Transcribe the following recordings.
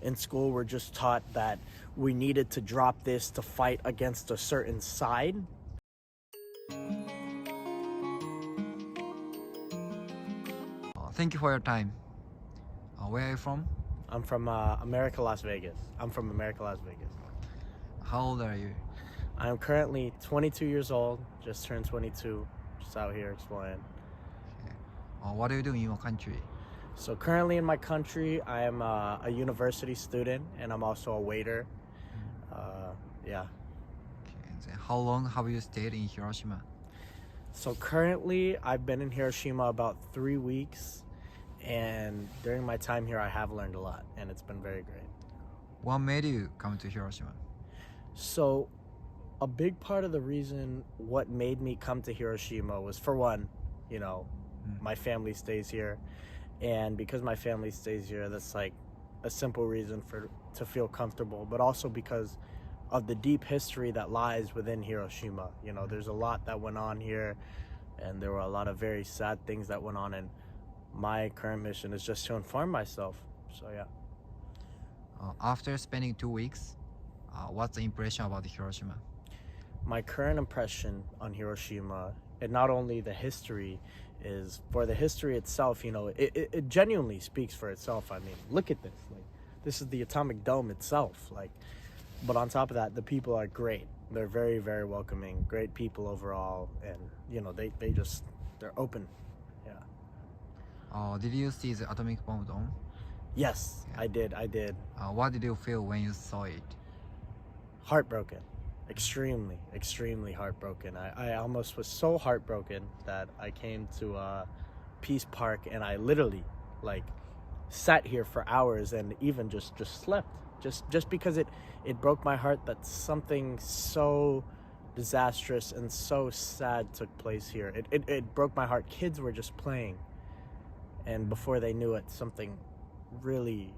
in school we're just taught that we needed to drop this to fight against a certain side. Thank you for your time. Where are you from? I'm from America, Las Vegas. How old are you? I'm currently 22 years old, just turned 22, just out here exploring. What do you do in your country? So currently in my country, I am a university student and I'm also a waiter. Yeah. Then how long have you stayed in Hiroshima? So currently I've been in Hiroshima about 3 weeks, and during my time here I have learned a lot and it's been very great. What made you come to Hiroshima? So a big part of the reason what made me come to Hiroshima was, for one, my family stays here, and because my family stays here, that's like a simple reason to feel comfortable, but also because of the deep history that lies within Hiroshima. There's a lot that went on here, and there were a lot of very sad things that went on, and my current mission is just to inform myself. So yeah. After spending 2 weeks, what's the impression about Hiroshima? My current impression on Hiroshima, and not only the history, is for the history itself, it genuinely speaks for itself. I mean, look at this. This is the atomic dome itself. But on top of that, the people are great. They're very, very welcoming, great people overall, and they're open. Yeah. Did you see the atomic bomb dome? Yes, I did. What did you feel when you saw it? Heartbroken. Extremely heartbroken. I almost was so heartbroken that I came to Peace Park, and I literally sat here for hours and even just slept. Just because it broke my heart that something so disastrous and so sad took place here. It broke my heart. Kids were just playing, and before they knew it, something really,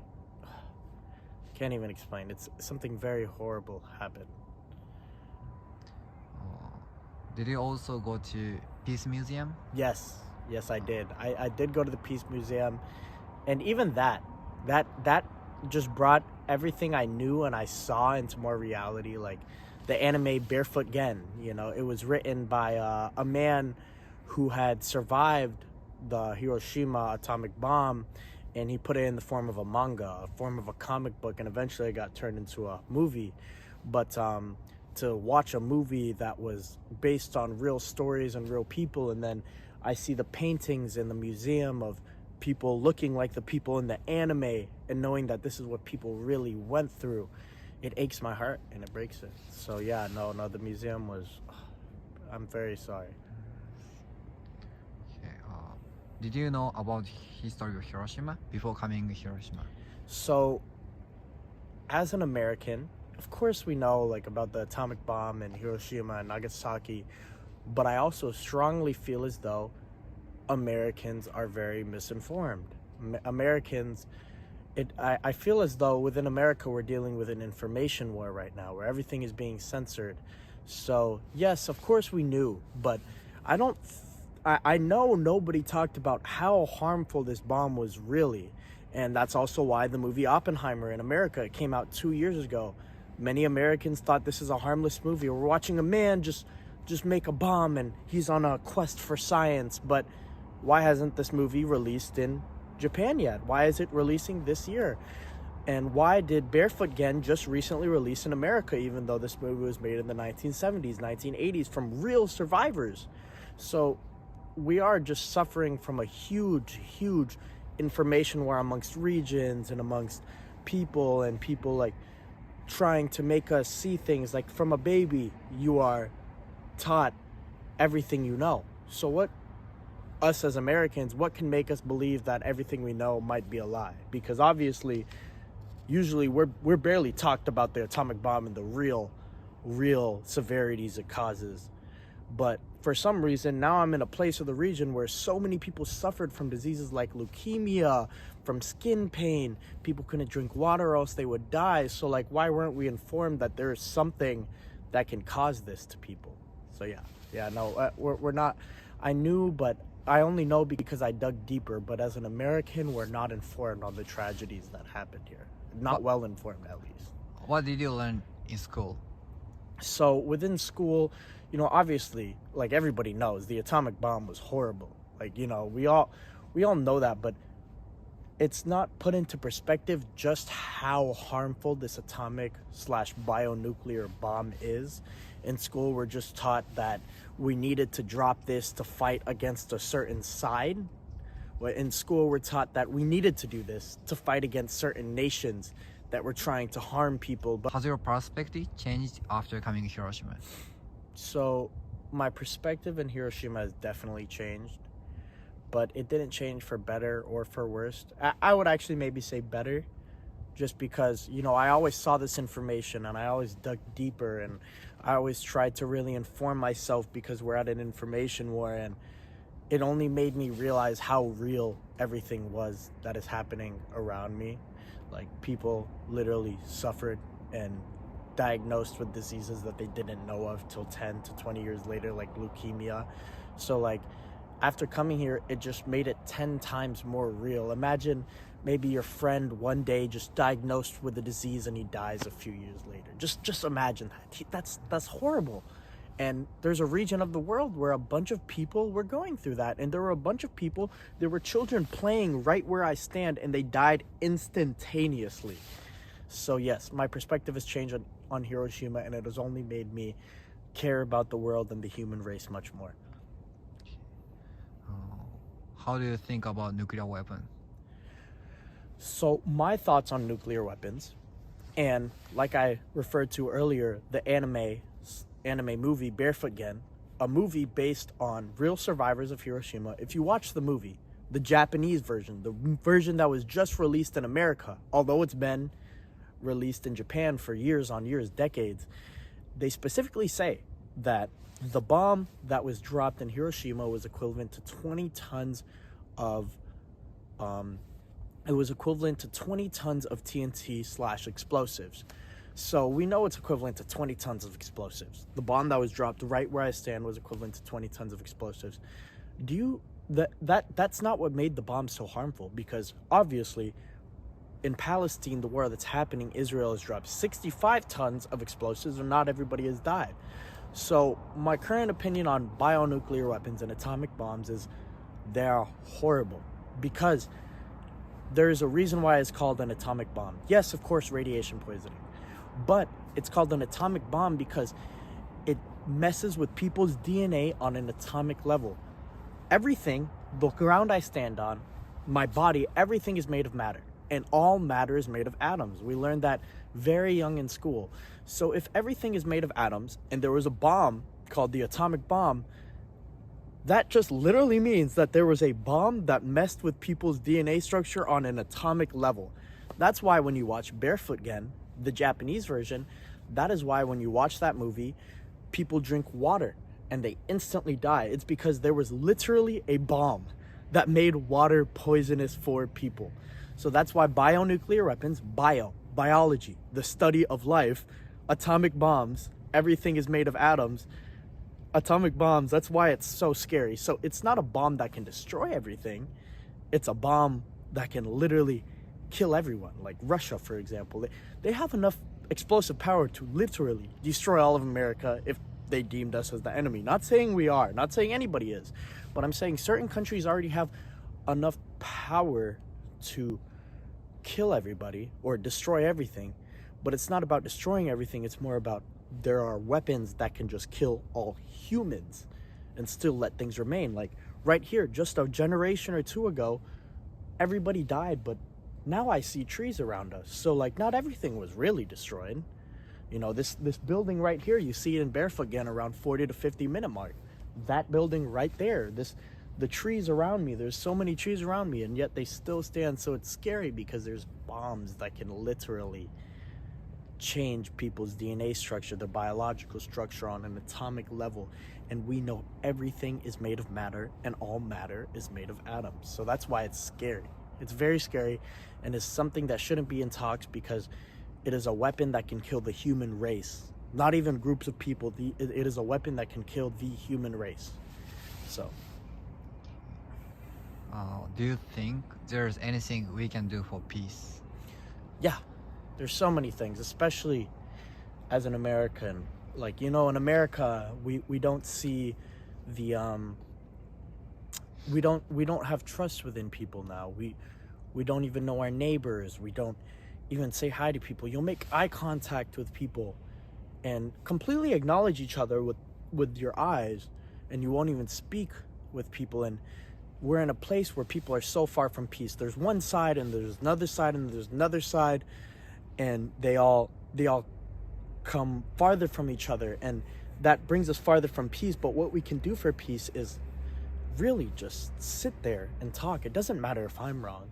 can't even explain. It's something very horrible happened. Did you also go to Peace Museum? Yes, I did. I did go to the Peace Museum, and even that just brought everything I knew and I saw into more reality. Like the anime Barefoot Gen, it was written by a man who had survived the Hiroshima atomic bomb, and he put it in the form of a manga, a form of a comic book, and eventually it got turned into a movie. But to watch a movie that was based on real stories and real people, and then I see the paintings in the museum of people looking like the people in the anime, and knowing that this is what people really went through, it aches my heart and it breaks it. So yeah, no, the museum was, I'm very sorry. Okay, did you know about history of Hiroshima before coming to Hiroshima? So as an American, of course we know about the atomic bomb in Hiroshima and Nagasaki, but I also strongly feel as though Americans are very misinformed. Americans, I feel as though within America we're dealing with an information war right now where everything is being censored. So yes, of course we knew, but I know nobody talked about how harmful this bomb was really. And that's also why the movie Oppenheimer in America came out 2 years ago. Many Americans thought this is a harmless movie. We're watching a man just make a bomb and he's on a quest for science. But why hasn't this movie released in Japan yet? Why is it releasing this year? And why did Barefoot Gen just recently release in America, even though this movie was made in the 1970s, 1980s from real survivors? So we are just suffering from a huge information war amongst regions and amongst people, and people trying to make us see things from a baby. You are taught everything you know. So what, us as Americans, what can make us believe that everything we know might be a lie? Because obviously, usually we're barely talked about the atomic bomb and the real severities it causes. But for some reason, now I'm in a place of the region where so many people suffered from diseases like leukemia, from skin pain. People couldn't drink water or else they would die. So why weren't we informed that there is something that can cause this to people? So we're not, I knew, but I only know because I dug deeper. But as an American, we're not informed on the tragedies that happened here. not well informed at least. What did you learn in school? So within school, obviously, like everybody knows, the atomic bomb was horrible. Like, we all know that, but it's not put into perspective just how harmful this atomic/bionuclear bomb is. In school, we're just taught that we needed to drop this to fight against a certain side. In school, we're taught that we needed to do this to fight against certain nations that were trying to harm people. But Has your perspective changed after coming to Hiroshima? so my perspective in Hiroshima has definitely changed, but it didn't change for better or for worse. I would actually maybe say better, just because, I always saw this information and I always dug deeper and I always tried to really inform myself because we're at an information war, and it only made me realize how real everything was that is happening around me. Like, people literally suffered and diagnosed with diseases that they didn't know of till 10 to 20 years later, like leukemia. So like, after coming here, it just made it 10 times more real. Imagine maybe your friend one day just diagnosed with a disease and he dies a few years later. Just imagine that. That's horrible. And there's a region of the world where a bunch of people were going through that. And there were a bunch of people, there were children playing right where I stand, and they died instantaneously. So yes, my perspective has changed on Hiroshima, and it has only made me care about the world and the human race much more. How do you think about nuclear weapon? So my thoughts on nuclear weapons, and like I referred to earlier, the anime movie Barefoot Gen, a movie based on real survivors of Hiroshima. If you watch the movie, the Japanese version, the version that was just released in America, although it's been released in Japan for years on years, decades, they specifically say that the bomb that was dropped in Hiroshima was equivalent to 20 tons of TNT/explosives. So we know it's equivalent to 20 tons of explosives. The bomb that was dropped right where I stand was equivalent to 20 tons of explosives. That's not what made the bomb so harmful, because obviously in Palestine, the war that's happening, Israel has dropped 65 tons of explosives and not everybody has died. So my current opinion on bionuclear weapons and atomic bombs is they're horrible, because there's a reason why it's called an atomic bomb. Yes, of course, radiation poisoning. But it's called an atomic bomb because it messes with people's DNA on an atomic level. Everything, the ground I stand on, my body, everything is made of matter. And all matter is made of atoms. We learned that very young in school. So if everything is made of atoms and there was a bomb called the atomic bomb, that just literally means that there was a bomb that messed with people's DNA structure on an atomic level. That's why when you watch Barefoot Gen, the Japanese version, that is why when you watch that movie, people drink water and they instantly die. It's because there was literally a bomb that made water poisonous for people. So that's why bionuclear weapons, biology, the study of life, atomic bombs, everything is made of atoms. Atomic bombs, that's why it's so scary. So it's not a bomb that can destroy everything. It's a bomb that can literally kill everyone. Like Russia, for example, they have enough explosive power to literally destroy all of America if they deemed us as the enemy. Not saying we are, not saying anybody is, but I'm saying certain countries already have enough power to kill everybody or destroy everything. But it's not about destroying everything, it's more about there are weapons that can just kill all humans and still let things remain. Like right here, just a generation or two ago, everybody died, but now I see trees around us. So like not everything was really destroyed. This building right here, you see it in Barefoot Gen around 40 to 50 minute mark. That building right there, the trees around me, there's so many trees around me, and yet they still stand. So it's scary because there's bombs that can literally change people's DNA structure, their biological structure on an atomic level. And we know everything is made of matter, and all matter is made of atoms. So that's why it's scary. It's very scary, and it's something that shouldn't be in talks, because it is a weapon that can kill the human race. Not even groups of people. It is a weapon that can kill the human race. So do you think there's anything we can do for peace? yeah, There's so many things, especially as an American. Like, you know, in America, we don't see the we don't have trust within people now. We don't even know our neighbors. We don't even say hi to people. You'll make eye contact with people and completely acknowledge each other with your eyes, and you won't even speak with people. And we're in a place where people are so far from peace. There's one side and there's another side and there's another side, and they all come farther from each other, and that brings us farther from peace. But what we can do for peace is really just sit there and talk. It doesn't matter if I'm wrong.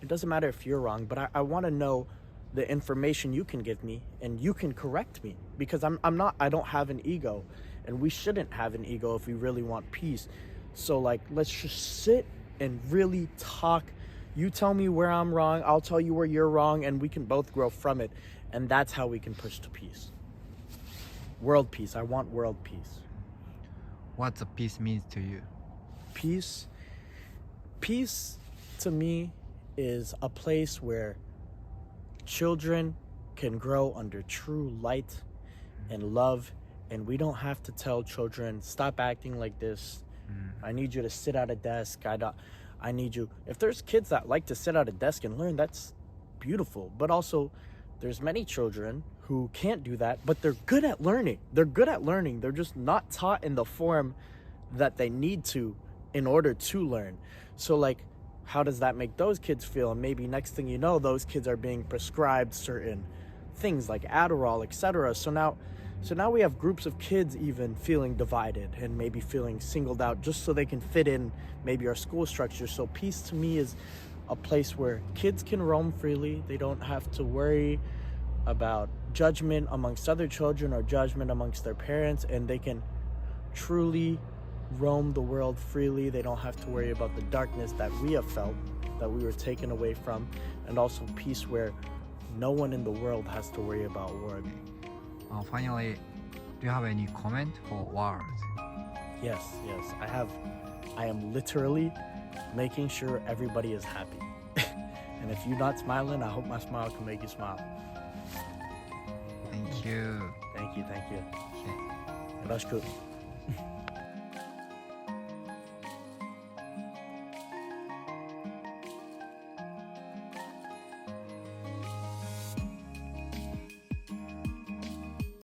It doesn't matter if you're wrong, but I want to know the information you can give me, and you can correct me, because I don't have an ego, and we shouldn't have an ego if we really want peace. So like, let's just sit and really talk. You tell me where I'm wrong, I'll tell you where you're wrong, and we can both grow from it. And that's how we can push to peace. World peace. I want world peace. What the peace means to you? Peace to me is a place where children can grow under true light and love, and we don't have to tell children, stop acting like this. I need you to sit at a desk. I need you. If there's kids that like to sit at a desk and learn, that's beautiful. But also, there's many children who can't do that, but they're good at learning. They're just not taught in the form that they need to in order to learn. So like, how does that make those kids feel? And maybe next thing you know, those kids are being prescribed certain things like Adderall, etc. So now we have groups of kids even feeling divided and maybe feeling singled out just so they can fit in maybe our school structure. So peace to me is a place where kids can roam freely. They don't have to worry about judgment amongst other children or judgment amongst their parents, and they can truly roam the world freely. They don't have to worry about the darkness that we have felt, that we were taken away from, and also peace where no one in the world has to worry about war. Finally, do you have any comment or words? Yes, I am literally making sure everybody is happy. And if you're not smiling, I hope my smile can make you smile. Thank you. Thank you. Okay. よろしく。